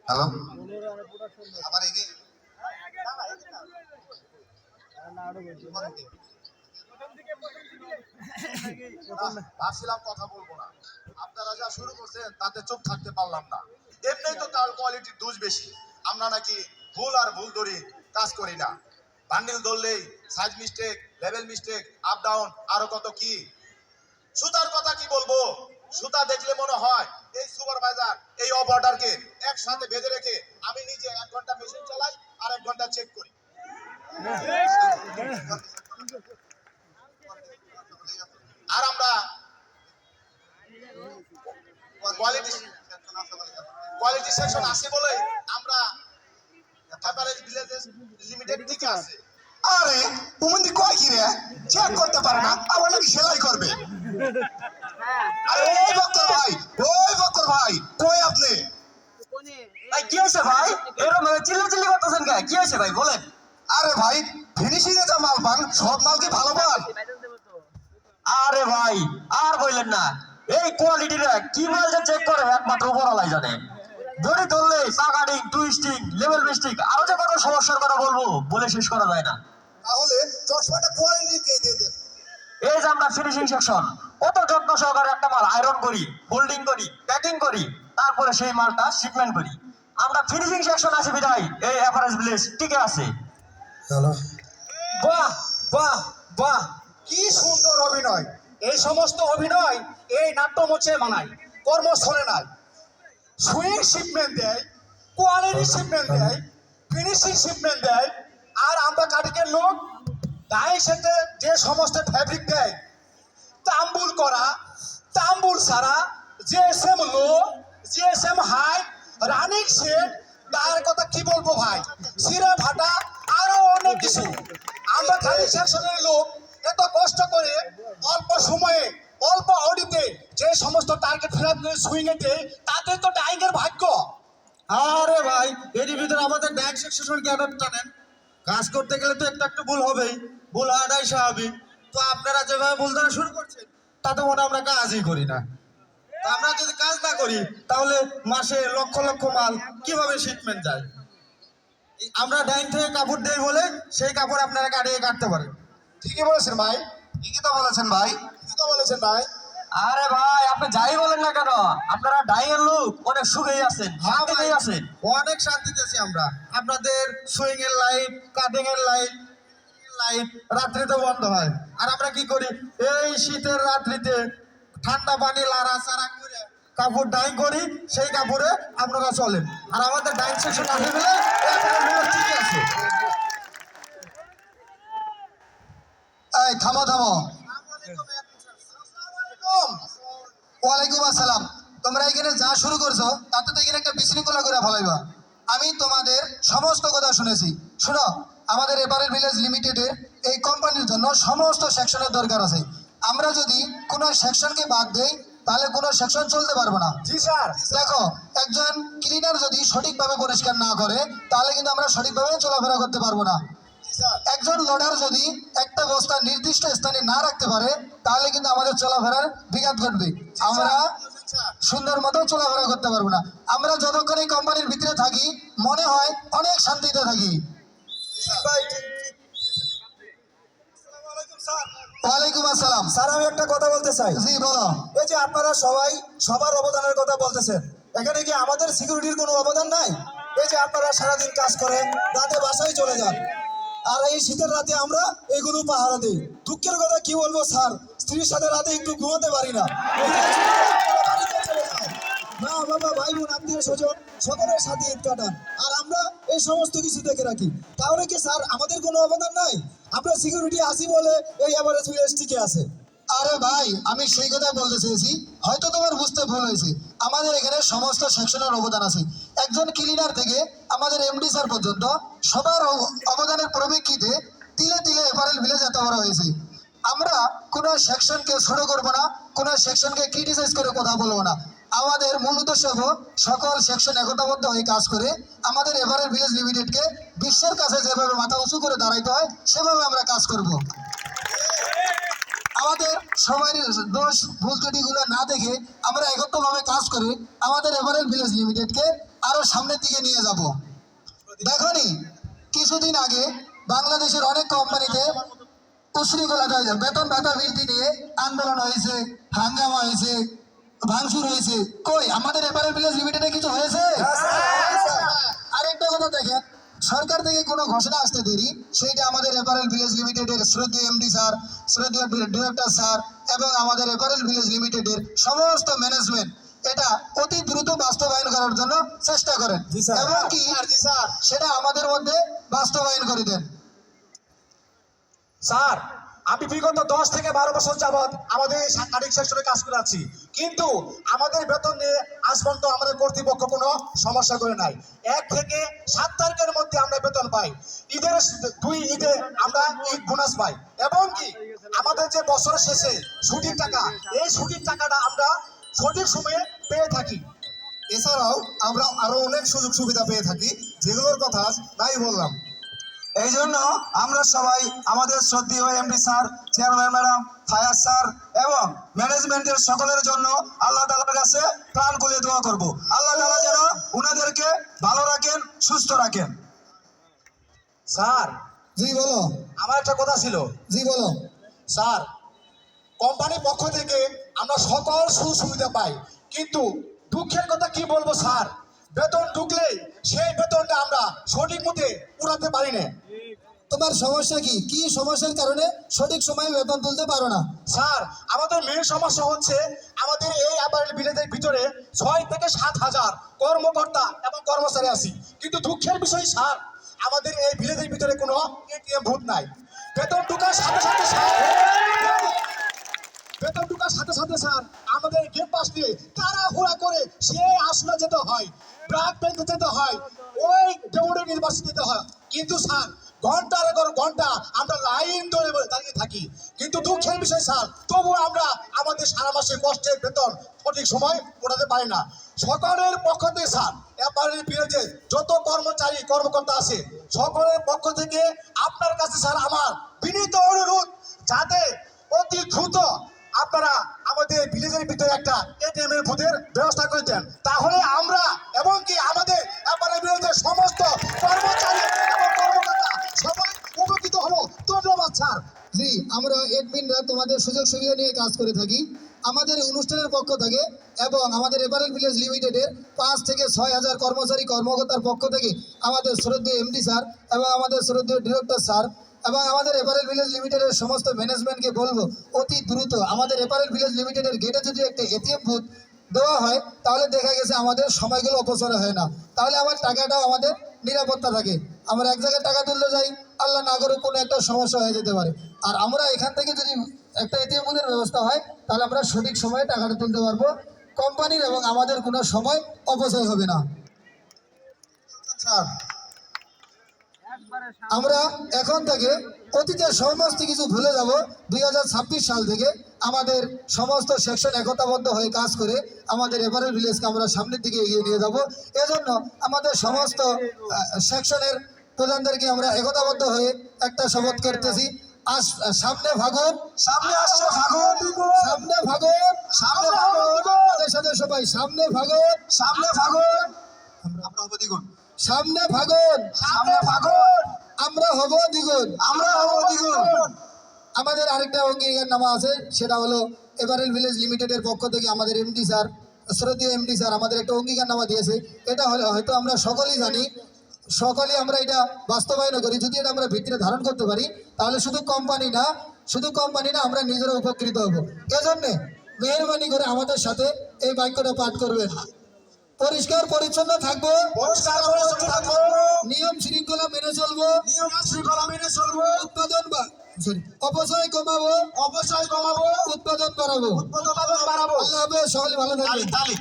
Hello আবার ভাবছিলাম কথা বলবো না, আপনারা যা শুরু করছেন তাতে চুপ থাকতে পারলাম না। এমনি তো তার কোয়ালিটির দোষ বেশি, আমরা নাকি ভুল আর ভুল ধরি কাজ করি না। বান্ডিল ধরলেই size mistake, level mistake, up down, আরো কত কি। সুতার কথা কি বলবো, সুতা দেখলে মনে হয় এই সুপারভাইজার এই অপারেটরকে একসাথে বেঁধে রেখে আমি নিজে 1 ঘন্টা মেশিন চালাই আর 1 ঘন্টা চেক করি। আর আমরা কোয়ালিটি সেকশন আছে বলে আমরা এভারেজ ভিলেজেস লিমিটেড থেকে আছে। আরে তুমি কয় কি রে, চেক করতে পারে না, আবার নাকি সেলাই করবে। আরে ওই বক্কর ভাই, ওই বক্কর ভাই, কই আপনি? ভাই কি হয়েছে ভাই, এরকম চিল্লাচিল্লি করতেছেন কে? কি হয়েছে ভাই বলেন। আরে ভাই, ফিনিশিং এ যা মাল পান সব মাল কি ভালো পান? আরে ভাই আর বললেন না, এই কোয়ালিটিটা কি মাল যে চেক করে একমাত্র উপরওয়ালাই জানে। দড়ি ধরলে সাকাটিং, টুইস্টিং, লেভেল মিস্টেক, আরো যে কত সমস্যার কথা বলবো বলে শেষ করা যায় না। তাহলে চশমাটা কোয়ালিটি কে দিয়ে দেন? এই যে আমরা ফিনিশিং সেকশন কত যত্ন সহকারে একটা মাল আয়রন করি, হোল্ডিং করি, প্যাকিং করি, তারপরে সেই মালটা শিপমেন্ট করি। আমরা ফিনিশিং সেকশন আছে বিধায় এই এভারেজ ভিলেজ টিকে আছে। চলো। বাহ বাহ বাহ, কি সুন্দর অভিনয়! এই সমস্ত অভিনয় এই নাট্যমঞ্চে মানায়, কর্মস্থলে নাই। সুইং শিপমেন্ট দেয়, কোয়ালিটি শিপমেন্ট দেয়, ফিনিশিং শিপমেন্ট দেয়, আর আমরা কাটিকের লোক ডাই সেটে যে সমস্ত ফ্যাব্রিক দেয়, তাম্বুল করা, তাম্বুল সারা, জিএসএম লো, জিএসএম হাই, রানিং সেট, তার কথা কি বলবো ভাই, সিরা ফাটা, আরো অনেক কিছু। আমরা খালি সেকশনের লোক এত কষ্ট করে অল্প সময়ে অল্প অডিতে যে সমস্ত টার্গেট ফেরাত সুইং এ দেয়, তাদের তো ডাইং এর ভাগ্য। আরে ভাই, এর ভিতরে আমাদের ব্যাংক সেকশন কি আদব জানেন? কাজ করতে গেলে তো একটু ভুল হবেই, ভুল হওয়াটাই স্বাভাবিক। তো আপনারা যেভাবে ভুল ধরা শুরু করছেন তাতে মনে হয় আমরা কাজই করি না। তো আমরা যদি কাজ না করি তাহলে মাসে লক্ষ লক্ষ মাল কিভাবে শিপমেন্ট যায়? আমরা ডাইন থেকে কাপড় দেই বলে সেই কাপড় আপনারা কাটিয়ে কাটতে পারেন। ঠিকই বলেছেন ভাই, ঠিকই তো বলেছেন ভাই, ঠিকই তো বলেছেন ভাই। আরে ভাই আপনি যাই বলেন না কেন, আপনারা ডাইয়ের লোক অনেক সুখেই আছেন, শান্তিতেই আছেন। অনেক শান্তিতে আছি আমরা। আপনাদের সুইং এর লাইট, কাটিং এর লাইট, লাইট রাত্রিতে বন্ধ হয়, আর আমরা কি করি এই শীতের রাত্রিতে ঠান্ডা পানি লাড়া চাড়া করে কাপড় ডাইং করি, সেই কাপড়ে আপনারা চলেন। আর আমাদের ডাইং সেকশন আছে বলে ঠিক আছে। এই থামো থামো। ওয়ালাইকুম আসসালাম। তোমরা এখানে যা শুরু করছো তাতে তো এখানে একটা বিশৃঙ্খলা করে ফেলাইবা। আমি তোমাদের সমস্ত কথা শুনেছি। শোনো, আমাদের এবারের ভিলেজ লিমিটেডের এই কোম্পানির জন্য সমস্ত সেকশনের দরকার আছে। আমরা যদি কোনো সেকশনকে বাদ দেই তাহলে কোনো সেকশন চলতে পারবো না। জি স্যার। দেখো, একজন ক্লিনার যদি সঠিকভাবে পরিষ্কার না করে তাহলে কিন্তু আমরা সঠিকভাবে চলাফেরা করতে পারবো না। একজন লোডার যদি একটা বস্তা নির্দিষ্ট স্থানে না রাখতে পারে তাহলে কিন্তু আমাদের চলাফেরার বিঘাত ঘটবে, আমরা সুন্দর মতো চলাফেরা করতে পারবো না। আমরা যতক্ষণ এই কোম্পানির ভিতরে থাকি মনে হয় অনেক শান্তিতে থাকি। ওয়ালাইকুম আসসালাম। স্যার আমি একটা কথা বলতে চাই। জি বলো। এই যে আপনারা সবাই সবার অবদানের কথা বলতেছেন, এখানে কি আমাদের সিকিউরিটির কোনো অবদান নাই? এই যে আপনারা সারাদিন কাজ করেন, রাতে বাসায় চলে যান, আর এই শীতের রাতে আমরা এগুলো পাহারা দিই। দুঃখের কথা কি বলবো স্যার, স্ত্রীর সাথে রাতে একটু ঘুমাতে পারি না। মা বাবা ভাই বোন আত্মীয় স্বজন সকলের সাথে ঈদ কাটান, আর আমরা এই সমস্ত কিছু দেখে রাখি। তাহলে কি স্যার আমাদের কোনো অবদান নাই? আমরা সিকিউরিটি আসি বলে এই এভারেজ ভিলেজ টিকে আছে। আরে ভাই, আমি সেই কথা বলতে চেয়েছি, হয়তো তোমার বুঝতে ভুল হয়েছে। আমাদের এখানে সমস্ত সেকশনের অবদান আছে, একজন ক্লিনার থেকে আমাদের এমডি স্যার পর্যন্ত সবার অবদানের পরিপ্রেক্ষিতে তিলে তিলে এপারেল ভিলেজ এত বড় হয়েছে। আমরা কোনো সেকশনকে ছোট করবো না, কোনো সেকশনকে ক্রিটিসাইজ করে কথা বলবো না। আমাদের মূল উদ্দেশ্য হলো সকল সেকশন একতাবদ্ধ হয়ে কাজ করে আমাদের এভারেল ভিলেজ লিমিটেডকে বিশ্বের কাছে যেভাবে মাথা উঁচু করে দাঁড়াইতে হয় সেভাবে আমরা কাজ করব। আমাদের সবাই দোষ ভুল ত্রুটিগুলো না দেখে আমরা একত্রভাবে কাজ করে আমাদের এভারেল ভিলেজ লিমিটেডকে আরো সামনের দিকে নিয়ে যাব। দেখনি কিছুদিন আগে বাংলাদেশের অনেক কোম্পানিতে উশৃঙ্খলতা হয়েছে, বেতন ভাতা বৃদ্ধি নিয়ে আন্দোলন হয়েছে, হাঙ্গামা হয়েছে, ভাঙচুর হয়েছে। কই আমাদের এভারেল ভিলেজ লিমিটেডে কিছু হয়েছে? আরেকটা কথা দেখেন, সরকার থেকে কোনো ঘোষণা আসতে দেরি, সেইটা আমাদের এভারেল ভিলেজ লিমিটেডের শ্রদ্ধেয় এমডি স্যার, শ্রদ্ধেয় ডিরেক্টর স্যার এবং আমাদের এভারেল ভিলেজ লিমিটেডের সমস্ত ম্যানেজমেন্ট এটা অতি দ্রুত বাস্তবায়ন করার জন্য চেষ্টা করেন এবং কি সেটা আমাদের মধ্যে বাস্তবায়ন করে দেন। স্যার, আমি বিগত 10 থেকে 12 বছর যাবৎ আমাদের এই সাংগঠনিক সেকশনে কাজ করে আছি, কিন্তু আমাদের বেতন নিয়ে আজ পর্যন্ত আমাদের কর্তৃপক্ষ কোনো সমস্যা করে নাই। 1 থেকে 7 তারিখের মধ্যে আমরা বেতন পাই, ঈদের 2 ঈদে আমরা ঈদ বোনাস পাই এবং কি আমাদের যে বছরের শেষে ছুটির টাকা, এই ছুটির টাকাটা আমরা সঠিক সময়ে পেয়ে থাকি। এছাড়াও আমরা আরো অনেক সুযোগ সুবিধা পেয়ে থাকি, যেগুলোর কথা তাই বললাম। এই জন্য আমরা সবাই আমাদের শ্রদ্ধেয় MD sir, chairman madam, fire sir এবং ম্যানেজমেন্টের সকলের জন্য আল্লাহ তাআলার কাছে প্রাণ খুলে দোয়া করব। আল্লাহ তাআলা যেন উনাদেরকে ভালো রাখেন, সুস্থ রাখেন। স্যার, জি বলো। আমার একটা কথা ছিল। জি বলো। স্যার, কোম্পানির পক্ষ থেকে আমরা সকল সুবিধা পাই, কিন্তু দুঃখের কথা কি বলবো স্যার, বেতন ঢুকলেই সেই বেতনটা আমরা সঠিক মতে উড়াতে পারি না। তোমার সমস্যা কি? কি সমস্যার কারণে সঠিক সময়ে বেতন তুলতে পারো না? স্যার, আমাদের মেন সমস্যা হচ্ছে আমাদের এই এভারেল ভিলেজের ভিতরে 6 থেকে 7 হাজার কর্মকর্তা এবং কর্মচারী আছি, কিন্তু দুঃখের বিষয় স্যার, আমাদের এই ভিলেজের ভিতরে কোনো এটিএম বুথ নাই। বেতন ঢুকার সাথে সাথে স্যার আমাদের গেট পাস দিয়ে তাড়াহুড়া করে সেই আসলে যেতে হয়, ব্রাক ব্যাংকে যেতে হয়, ওই ডেমোডে ইউনিভার্সিটি যেতে হয়, কিন্তু স্যার ঘন্টার পর ঘন্টা আমরা লাইন ধরে দাঁড়িয়ে থাকি। কিন্তু দুঃখের বিষয় স্যার, তবু আমরা আমাদের সারা মাসের কষ্টের বেতন সঠিক সময় ওঠাতে পারি না। সকলের পক্ষ থেকে স্যার, এবারের ভিলেজে যত কর্মচারী কর্মকর্তা আছে সকলের পক্ষ থেকে আপনার কাছে স্যার আমার বিনীত অনুরোধ, যাতে অতি দ্রুত আপনারা আমাদের ভিলেজের ভিতরে একটা এটিএম এর বুথের ব্যবস্থা করে দেন, তাহলে আমরা এবং কি আমাদের এবারের ভিলেজের সমস্ত কর্মচারী এবং কর্মকর্তা সবাই উপকৃত হব। ধন্যবাদ স্যার। জি, আমরা এডমিনরা তোমাদের সুযোগ সুবিধা নিয়ে কাজ করে থাকি। আমাদের এই অনুষ্ঠানের পক্ষ থেকে এবং আমাদের এভারেল ভিলেজ লিমিটেডের 5 থেকে 6 হাজার কর্মচারী কর্মকর্তার পক্ষ থেকে আমাদের শ্রদ্ধেয় এমডি স্যার এবং আমাদের শ্রদ্ধেয় ডিরেক্টর স্যার এবং আমাদের এভারেল ভিলেজ লিমিটেডের সমস্ত ম্যানেজমেন্টকে বলবো অতি দ্রুত আমাদের এভারেল ভিলেজ লিমিটেডের গেটে যদি একটা এটিএম বুথ দেওয়া হয়, তাহলে দেখা গেছে আমাদের সময়গুলো অপচয় হয় না, তাহলে আমার টাকাটাও আমাদের নিরাপত্তা থাকে। আমরা এক জায়গায় টাকা তুলতে যাই, আল্লাহ না করে কোনো একটা সমস্যা হয়ে যেতে পারে, আর আমরা এখান থেকে যদি একটা এটিএম বুথের ব্যবস্থা হয়, তাহলে আমরা সঠিক সময়ে টাকাটা তুলতে পারবো, কোম্পানির এবং আমাদের কোনো সময় অপচয় হবে না। স্যার, আমরা এখন থেকে অতীতের সমস্ত কিছু ভুলে যাব। 2026 সাল থেকে আমাদের সমস্ত সেকশন একতাবদ্ধ হয়ে কাজ করে আমাদের এভারেল ভিলেজকে আমরা সামনের দিকে এগিয়ে নিয়ে যাব। এজন্য আমাদের সমস্ত সেকশনের প্রধানদেরকে আমরা একতাবদ্ধ হয়ে একটা শপথ করতেছি। সামনে ভাগুন, সামনে আসছে ফাগুন, সামনে ভাগুন, সামনে ফাগুন, আমাদের সাথে সবাই সামনে ভাগুন, সামনে ফাগুন, আমরা হব দ্বিগুণ, সামনে ভাগুন, সামনে ফাগুন, আমরা হব দ্বিগুণ, আমরা হব দ্বিগুণ। আমাদের আরেকটা অঙ্গীকারনামা আছে, সেটা হলো এভারেল ভিলেজ লিমিটেডের পক্ষ থেকে আমাদের এমডি স্যার, শ্রদ্ধেয় এমডি স্যার আমাদের একটা অঙ্গীকারনামা দিয়েছে। এটা হলে হয়তো আমরা সকলেই জানি, সকলেই আমরা এটা বাস্তবায়ন করি। যদি এটা আমরা ভিতরে ধারণ করতে পারি, তাহলে শুধু কোম্পানি না আমরা নিজেরা উপকৃত হব। এজন্যে মেহরবানি করে আমাদের সাথে এই বাক্যটা পাঠ করবেন। পরিষ্কার পরিচ্ছন্ন থাকবো, পরিষ্কার পরিচ্ছন্ন থাকবো, নিয়ম শৃঙ্খলা মেনে চলবো, নিয়ম শৃঙ্খলা মেনে চলবো, অপচয় কমাবো, অপচয় কমাবো, উৎপাদন বাড়াবো। উৎপাদন বাড়াবো। আল্লাহ হাফেজ, সকলে ভালো থাকবেন। তালি